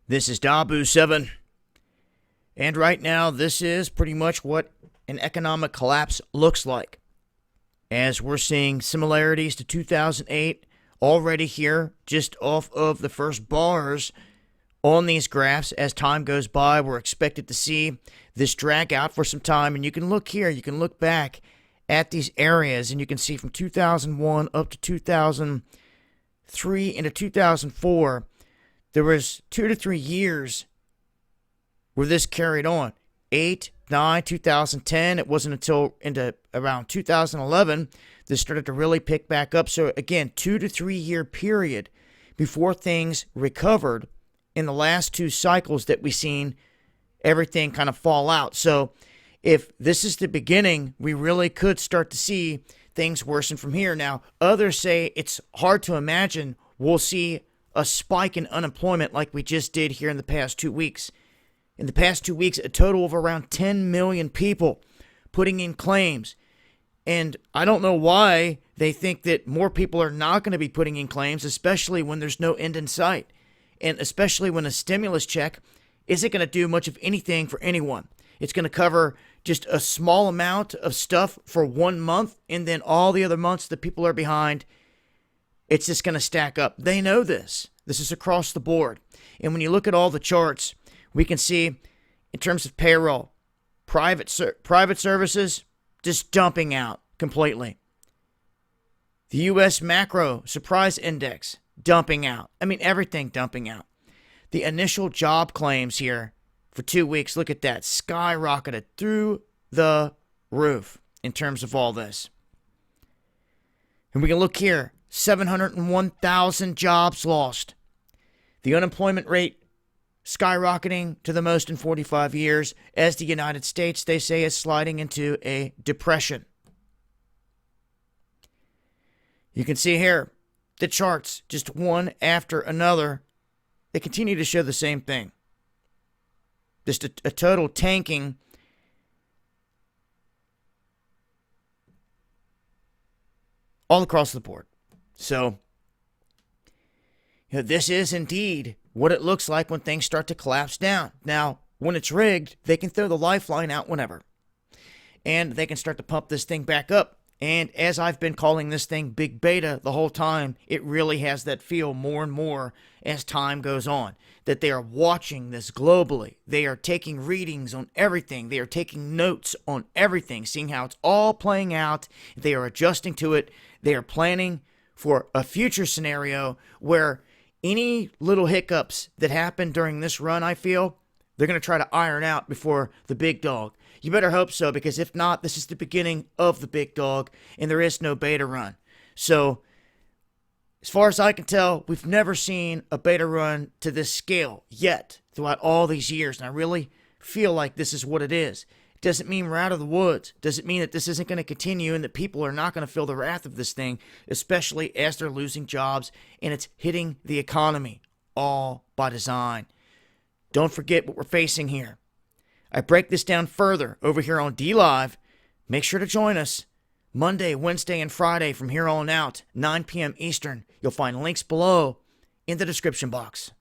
This is Dabu7, and right now this is pretty much what an economic collapse looks like, as we're seeing similarities to 2008 already here, just off of the first bars on these graphs. As time goes by, we're expected to see this drag out for some time, and you can look here, you can look back at these areas, and you can see from 2001 up to 2003 into 2004, there was 2 to 3 years where this carried on. 8, 9, 2010. It wasn't until into around 2011 this started to really pick back up. So again, 2 to 3 year period before things recovered in the last two cycles that we've seen everything kind of fall out. So if this is the beginning, we really could start to see things worsen from here. Now, others say it's hard to imagine we'll see a spike in unemployment like we just did here in the past 2 weeks. In the past 2 weeks, a total of around 10 million people putting in claims. And I don't know why they think that more people are not going to be putting in claims, especially when there's no end in sight. And especially when a stimulus check isn't going to do much of anything for anyone. It's going to cover just a small amount of stuff for 1 month, and then all the other months that people are behind, it's just going to stack up. They know this. This is across the board. And when you look at all the charts, we can see in terms of payroll, private services just dumping out completely. The U.S. macro surprise index dumping out. I mean, everything dumping out. The initial job claims here for 2 weeks, look at that, skyrocketed through the roof in terms of all this. And we can look here, 701,000 jobs lost. The unemployment rate skyrocketing to the most in 45 years, as the United States, they say, is sliding into a depression. You can see here the charts, just one after another, they continue to show the same thing. Just a total tanking. All across the board. So, this is indeed what it looks like when things start to collapse down. Now, when it's rigged, they can throw the lifeline out whenever. And they can start to pump this thing back up. And as I've been calling this thing big beta the whole time, it really has that feel more and more as time goes on. That they are watching this globally. They are taking readings on everything. They are taking notes on everything, seeing how it's all playing out. They are adjusting to it. They are planning for a future scenario where any little hiccups that happen during this run, I feel, they're going to try to iron out before the big dog. You better hope so, because if not, this is the beginning of the big dog, and there is no beta run. So, as far as I can tell, we've never seen a beta run to this scale yet throughout all these years, and I really feel like this is what it is. It doesn't mean we're out of the woods. It doesn't mean that this isn't going to continue and that people are not going to feel the wrath of this thing, especially as they're losing jobs and it's hitting the economy, all by design. Don't forget what we're facing here. I break this down further over here on DLive. Make sure to join us Monday, Wednesday, and Friday from here on out, 9 p.m. Eastern. You'll find links below in the description box.